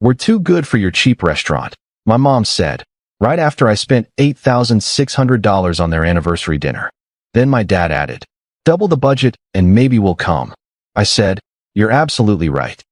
"We're too good for your cheap restaurant," my mom said, right after I spent $8,600 on their anniversary dinner. Then my dad added, "Double the budget and maybe we'll come." I said, "You're absolutely right."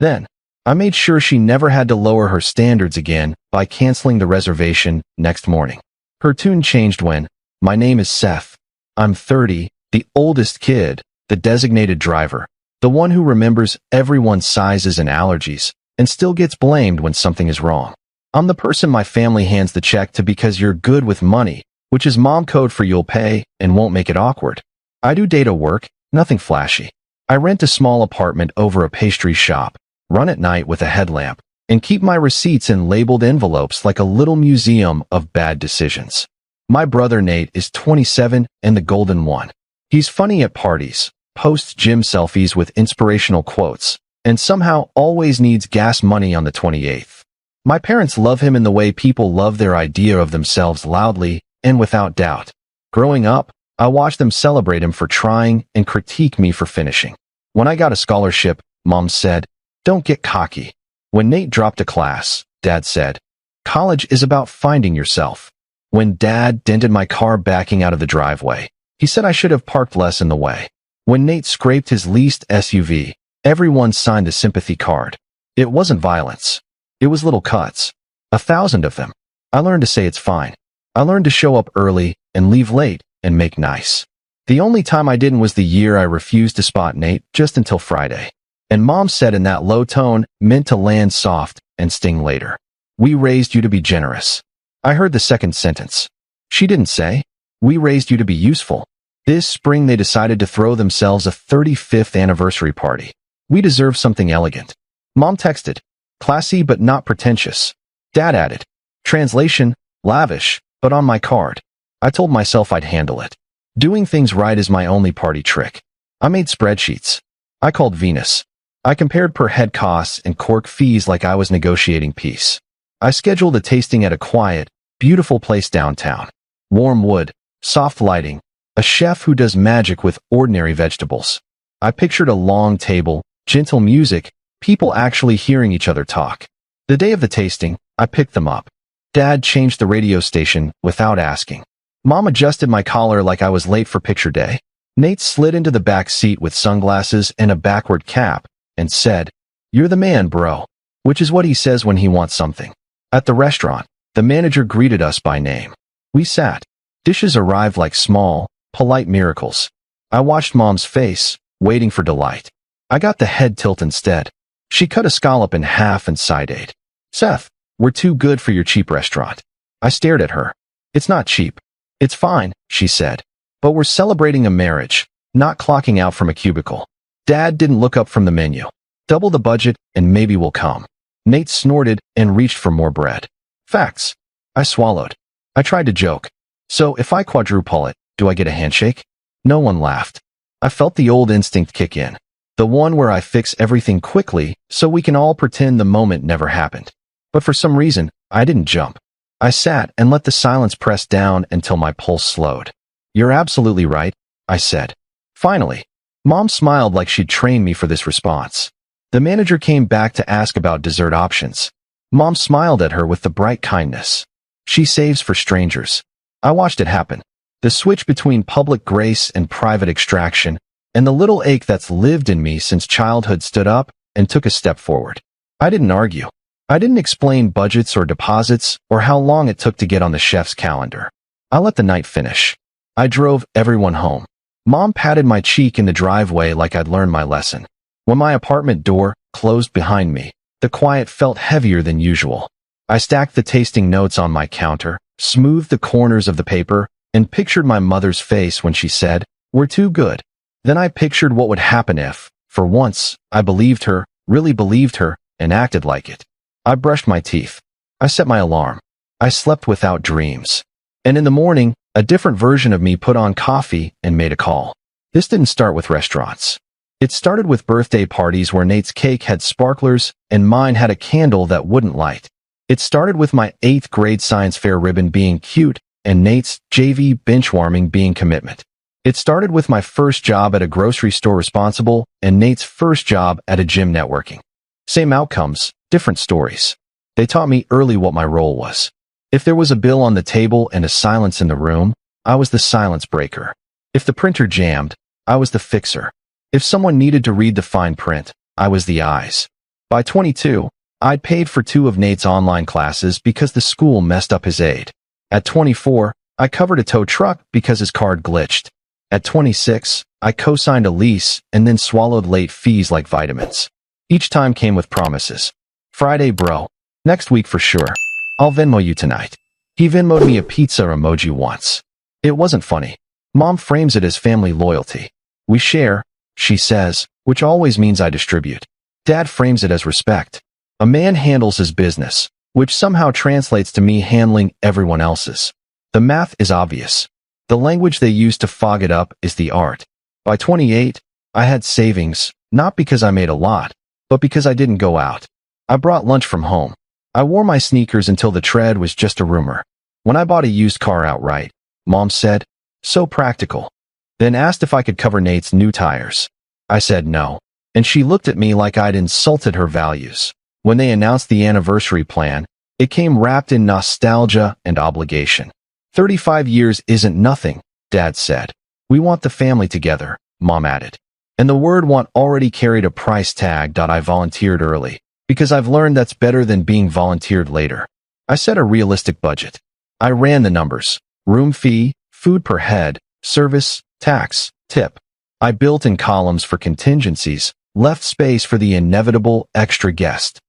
Then, I made sure she never had to lower her standards again by canceling the reservation next morning. Her tune changed when, "My name is Seth. I'm 30, the oldest kid, the designated driver, the one who remembers everyone's sizes and allergies, and still gets blamed when something is wrong. I'm the person my family hands the check to because you're good with money, which is mom code for you'll pay and won't make it awkward. I do data work, nothing flashy. I rent a small apartment over a pastry shop, run at night with a headlamp, and keep my receipts in labeled envelopes like a little museum of bad decisions. My brother Nate is 27 and the golden one. He's funny at parties, posts gym selfies with inspirational quotes, and somehow always needs gas money on the 28th. My parents love him in the way people love their idea of themselves loudly and without doubt. Growing up, I watched them celebrate him for trying and critique me for finishing. When I got a scholarship, Mom said, "Don't get cocky." When Nate dropped a class, Dad said, "College is about finding yourself." When Dad dented my car backing out of the driveway, he said I should have parked less in the way. When Nate scraped his leased SUV, everyone signed the sympathy card. It wasn't violence. It was little cuts. 1,000 of them. I learned to say it's fine. I learned to show up early and leave late and make nice. The only time I didn't was the year I refused to spot Nate just until Friday. And Mom said in that low tone, meant to land soft and sting later, "We raised you to be generous." I heard the second sentence. She didn't say, "We raised you to be useful." This spring they decided to throw themselves a 35th anniversary party. We deserve something elegant. Mom texted, "Classy but not pretentious." Dad added, "Translation, lavish, but on my card." I told myself I'd handle it. Doing things right is my only party trick. I made spreadsheets. I called Venus. I compared per head costs and cork fees like I was negotiating peace. I scheduled a tasting at a quiet, beautiful place downtown. Warm wood, soft lighting, a chef who does magic with ordinary vegetables. I pictured a long table, gentle music, people actually hearing each other talk. The day of the tasting, I picked them up. Dad changed the radio station without asking. Mom adjusted my collar like I was late for picture day. Nate slid into the back seat with sunglasses and a backward cap and said, "You're the man, bro," which is what he says when he wants something. At the restaurant, the manager greeted us by name. We sat. Dishes arrived like small, polite miracles. I watched Mom's face, waiting for delight. I got the head tilt instead. She cut a scallop in half and side-eyed. "Seth, we're too good for your cheap restaurant." I stared at her. "It's not cheap. It's fine," she said. "But we're celebrating a marriage, not clocking out from a cubicle." Dad didn't look up from the menu. "Double the budget and maybe we'll come." Nate snorted and reached for more bread. "Facts." I swallowed. I tried to joke. "So if I quadruple it, do I get a handshake?" No one laughed. I felt the old instinct kick in. The one where I fix everything quickly so we can all pretend the moment never happened. But for some reason, I didn't jump. I sat and let the silence press down until my pulse slowed. "You're absolutely right," I said. Finally, Mom smiled like she'd trained me for this response. The manager came back to ask about dessert options. Mom smiled at her with the bright kindness she saves for strangers. I watched it happen. The switch between public grace and private extraction, and the little ache that's lived in me since childhood stood up and took a step forward. I didn't argue. I didn't explain budgets or deposits or how long it took to get on the chef's calendar. I let the night finish. I drove everyone home. Mom patted my cheek in the driveway like I'd learned my lesson. When my apartment door closed behind me, the quiet felt heavier than usual. I stacked the tasting notes on my counter, smoothed the corners of the paper, and pictured my mother's face when she said, "We're too good." Then I pictured what would happen if, for once, I believed her, really believed her, and acted like it. I brushed my teeth. I set my alarm. I slept without dreams. And in the morning, a different version of me put on coffee and made a call. This didn't start with restaurants. It started with birthday parties where Nate's cake had sparklers and mine had a candle that wouldn't light. It started with my 8th grade science fair ribbon being cute and Nate's JV benchwarming being commitment. It started with my first job at a grocery store responsible and Nate's first job at a gym networking. Same outcomes, Different stories. They taught me early what my role was. If there was a bill on the table and a silence in the room, I was the silence breaker. If the printer jammed, I was the fixer. If someone needed to read the fine print, I was the eyes. By 22, I'd paid for 2 of Nate's online classes because the school messed up his aid. At 24, I covered a tow truck because his card glitched. At 26, I co-signed a lease and then swallowed late fees like vitamins. Each time came with promises. Friday, bro. Next week for sure. I'll Venmo you tonight. He Venmo'd me a pizza emoji once. It wasn't funny. Mom frames it as family loyalty. We share, she says, which always means I distribute. Dad frames it as respect. A man handles his business, which somehow translates to me handling everyone else's. The math is obvious. The language they use to fog it up is the art. By 28, I had savings, not because I made a lot, but because I didn't go out. I brought lunch from home. I wore my sneakers until the tread was just a rumor. When I bought a used car outright, Mom said, "So practical." Then asked if I could cover Nate's new tires. I said no, and she looked at me like I'd insulted her values. When they announced the anniversary plan, it came wrapped in nostalgia and obligation. 35 years isn't nothing, Dad said. We want the family together, Mom added. And the word want already carried a price tag. I volunteered early, because I've learned that's better than being volunteered later. I set a realistic budget. I ran the numbers. Room fee, food per head, service, tax, tip. I built in columns for contingencies, left space for the inevitable extra guest.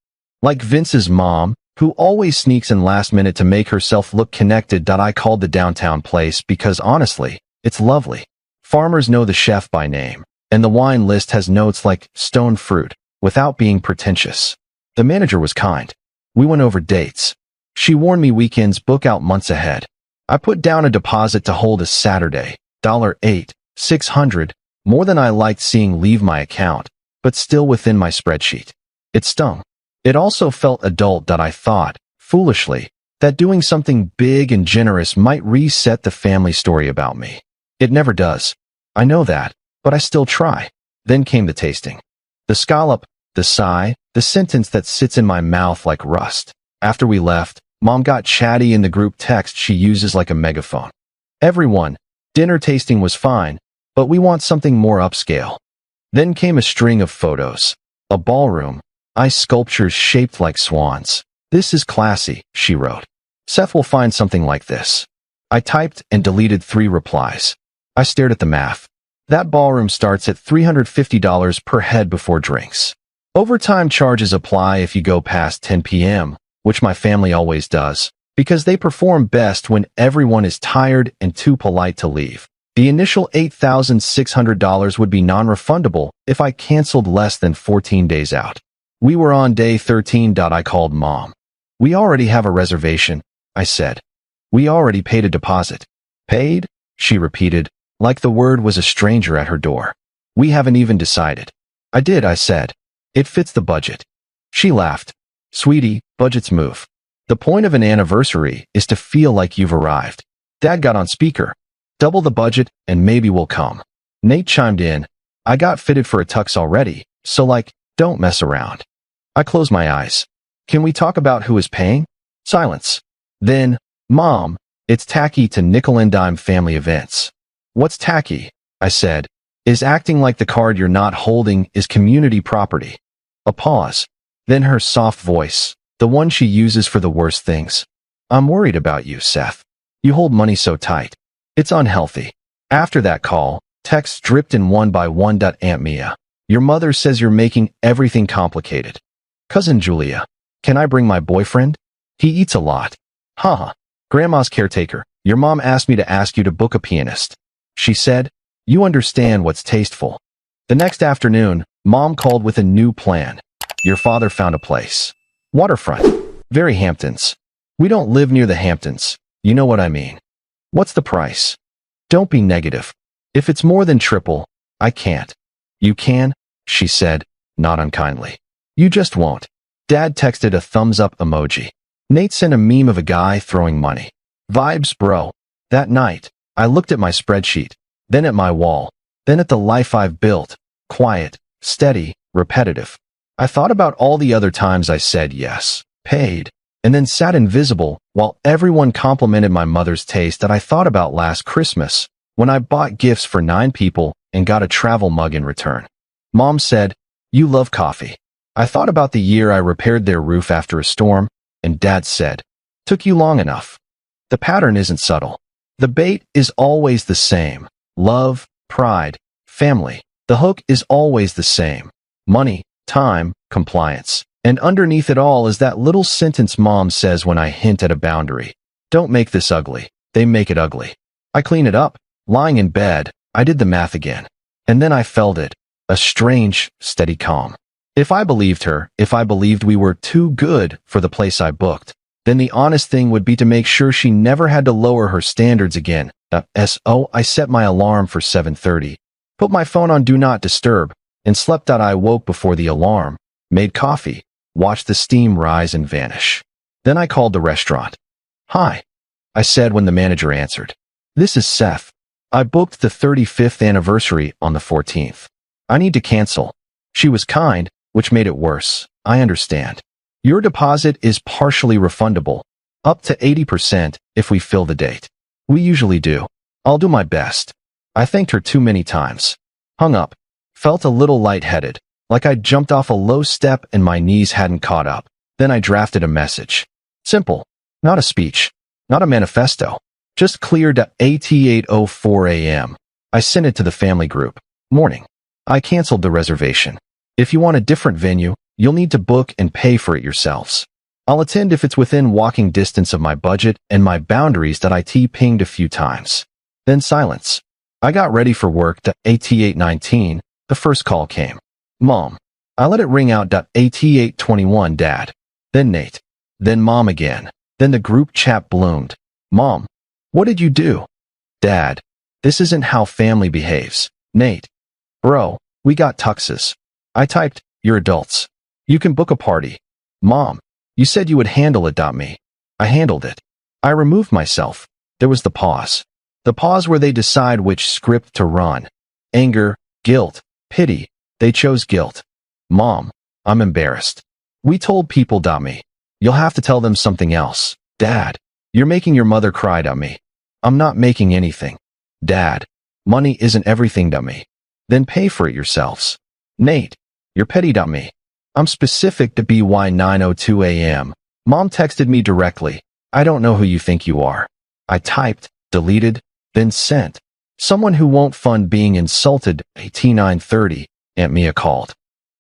Like Vince's mom, who always sneaks in last minute to make herself look connected. I called the downtown place because honestly, it's lovely. Farmers know the chef by name, and the wine list has notes like stone fruit, without being pretentious. The manager was kind. We went over dates. She warned me weekends book out months ahead. I put down a deposit to hold a Saturday, $600, more than I liked seeing leave my account, but still within my spreadsheet. It stung. It also felt adult. I thought, foolishly, that doing something big and generous might reset the family story about me. It never does. I know that, but I still try. Then came the tasting. The scallop, the sigh, the sentence that sits in my mouth like rust. After we left, Mom got chatty in the group text she uses like a megaphone. Everyone, dinner tasting was fine, but we want something more upscale. Then came a string of photos. A ballroom, ice sculptures shaped like swans. This is classy, she wrote. Seth will find something like this. I typed and deleted 3 replies. I stared at the math. That ballroom starts at $350 per head before drinks. Overtime charges apply if you go past 10 p.m., which my family always does, because they perform best when everyone is tired and too polite to leave. The initial $8,600 would be non-refundable if I canceled less than 14 days out. We were on day 13. I called Mom. We already have a reservation, I said. We already paid a deposit. Paid? She repeated, like the word was a stranger at her door. We haven't even decided. I did, I said. It fits the budget. She laughed. Sweetie, budgets move. The point of an anniversary is to feel like you've arrived. Dad got on speaker. Double the budget and maybe we'll come. Nate chimed in. I got fitted for a tux already, so like, don't mess around. I closed my eyes. Can we talk about who is paying? Silence. Then, Mom, it's tacky to nickel and dime family events. What's tacky? I said. Is acting like the card you're not holding is community property. A pause. Then her soft voice, the one she uses for the worst things. I'm worried about you, Seth. You hold money so tight. It's unhealthy. After that call, texts dripped in one by one. Aunt Mia, your mother says you're making everything complicated. Cousin Julia, can I bring my boyfriend? He eats a lot. Haha. Grandma's caretaker, your mom asked me to ask you to book a pianist. She said, you understand what's tasteful. The next afternoon, Mom called with a new plan. Your father found a place. Waterfront. Very Hamptons. We don't live near the Hamptons. You know what I mean. What's the price? Don't be negative. If it's more than triple, I can't. You can, she said, not unkindly. You just won't. Dad texted a thumbs up emoji. Nate sent a meme of a guy throwing money. Vibes, bro. That night, I looked at my spreadsheet, then at my wall, then at the life I've built. Quiet, steady, repetitive. I thought about all the other times I said yes, paid, and then sat invisible while everyone complimented my mother's taste that I thought about last Christmas when I bought gifts for 9 people and got a travel mug in return. Mom said, "You love coffee." I thought about the year I repaired their roof after a storm, and Dad said, "Took you long enough." The pattern isn't subtle. The bait is always the same. Love, pride, family. The hook is always the same. Money, time, compliance. And underneath it all is that little sentence Mom says when I hint at a boundary. Don't make this ugly. They make it ugly. I clean it up. Lying in bed, I did the math again. And then I felt it. A strange, steady calm. If I believed her, if I believed we were too good for the place I booked, then the honest thing would be to make sure she never had to lower her standards again. So I set my alarm for 7:30, put my phone on Do Not Disturb, and slept out. I woke before the alarm, made coffee, watched the steam rise and vanish. Then I called the restaurant. "Hi," I said when the manager answered. "This is Seth. I booked the 35th anniversary on the 14th. I need to cancel." She was kind, which made it worse. "I understand. Your deposit is partially refundable, up to 80% if we fill the date. We usually do. I'll do my best." I thanked her too many times. Hung up. Felt a little lightheaded, like I'd jumped off a low step and my knees hadn't caught up. Then I drafted a message. Simple. Not a speech. Not a manifesto. Just cleared at 8:04 a.m. I sent it to the family group. Morning. I canceled the reservation. If you want a different venue, you'll need to book and pay for it yourselves. I'll attend if it's within walking distance of my budget and my boundaries that I pinged a few times. Then silence. I got ready for work. 8:19. The first call came. Mom. I let it ring out. 8:21. Dad. Then Nate. Then Mom again. Then the group chat bloomed. Mom. What did you do? Dad. This isn't how family behaves. Nate. Bro, we got tuxes. I typed, "You're adults. You can book a party." Mom. You said you would handle it. Me. I handled it. I removed myself. There was the pause. The pause where they decide which script to run. Anger, guilt, pity. They chose guilt. Mom. I'm embarrassed. We told people. Me. You'll have to tell them something else. Dad. You're making your mother cry. Me. I'm not making anything. Dad. Money isn't everything. Me. Then pay for it yourselves. Nate. You're petty. Me. I'm specific. By 9:02 a.m. Mom texted me directly. I don't know who you think you are. I typed, deleted, then sent. Someone who won't fund being insulted. 9:30. Aunt Mia called.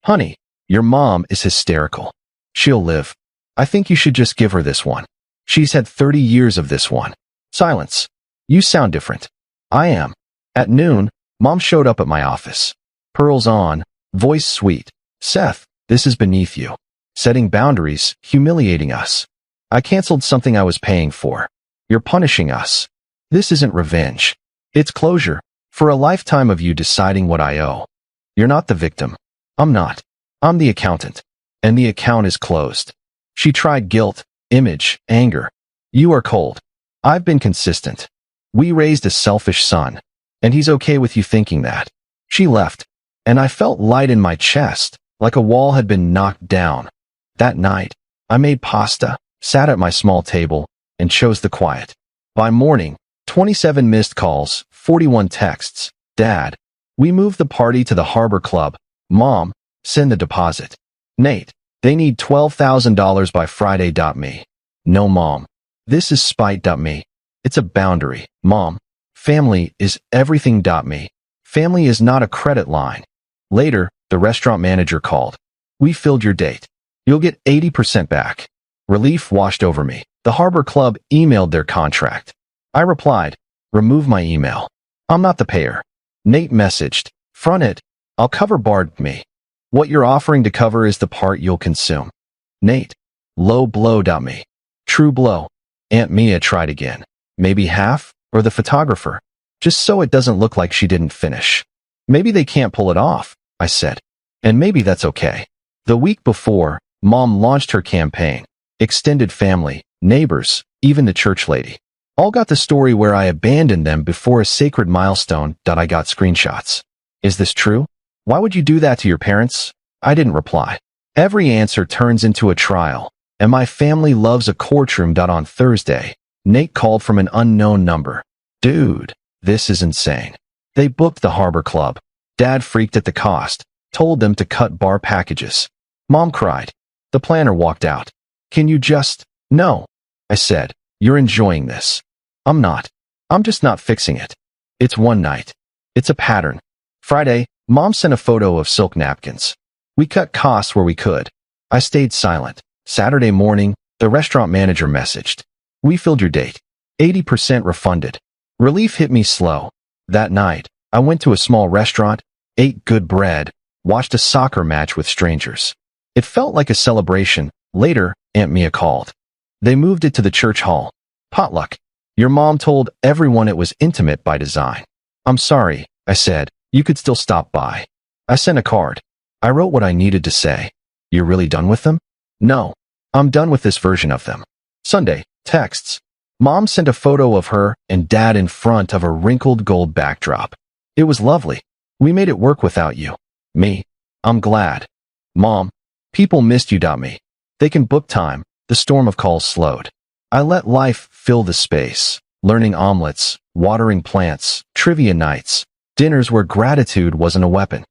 Honey, your mom is hysterical. She'll live. I think you should just give her this one. She's had 30 years of this one. Silence. You sound different. I am. At noon, Mom showed up at my office. Pearls on, voice sweet. Seth, this is beneath you. Setting boundaries, humiliating us. I canceled something I was paying for. You're punishing us. This isn't revenge. It's closure. For a lifetime of you deciding what I owe. You're not the victim. I'm not. I'm the accountant. And the account is closed. She tried guilt, image, anger. You are cold. I've been consistent. We raised a selfish son. And he's okay with you thinking that. She left. And I felt light in my chest, like a wall had been knocked down. That night, I made pasta, sat at my small table, and chose the quiet. By morning, 27 missed calls, 41 texts. Dad. We moved the party to the Harbor Club. Mom. Send the deposit. Nate. They need $12,000 by Friday. Me. No, Mom. This is spite. Me. It's a boundary. Mom. Family is everything. Me. Family is not a credit line. Later, the restaurant manager called. We filled your date. You'll get 80% back. Relief washed over me. The Harbor Club emailed their contract. I replied, remove my email. I'm not the payer. Nate messaged, front it. I'll cover barred. Me. What you're offering to cover is the part you'll consume. Nate. Low blow. Me. True blow. Aunt Mia tried again. Maybe half, or the photographer. Just so it doesn't look like she didn't finish. Maybe they can't pull it off, I said. And maybe that's okay. The week before, Mom launched her campaign. Extended family, neighbors, even the church lady. All got the story where I abandoned them before a sacred milestone. I got screenshots. Is this true? Why would you do that to your parents? I didn't reply. Every answer turns into a trial, and my family loves a courtroom. On Thursday, Nate called from an unknown number. Dude, this is insane. They booked the Harbor Club. Dad freaked at the cost, told them to cut bar packages. Mom cried. The planner walked out. Can you just... No, I said. You're enjoying this. I'm not. I'm just not fixing it. It's one night. It's a pattern. Friday, Mom sent a photo of silk napkins. We cut costs where we could. I stayed silent. Saturday morning, the restaurant manager messaged. We filled your date. 80% refunded. Relief hit me slow. That night, I went to a small restaurant, ate good bread, watched a soccer match with strangers. It felt like a celebration. Later, Aunt Mia called. They moved it to the church hall. Potluck. Your mom told everyone it was intimate by design. I'm sorry, I said. You could still stop by. I sent a card. I wrote what I needed to say. You're really done with them? No. I'm done with this version of them. Sunday, texts. Mom sent a photo of her and Dad in front of a wrinkled gold backdrop. It was lovely. We made it work without you. Me. I'm glad. Mom. People missed you. Me. They can book time. The storm of calls slowed. I let life fill the space, learning omelets, watering plants, trivia nights, dinners where gratitude wasn't a weapon.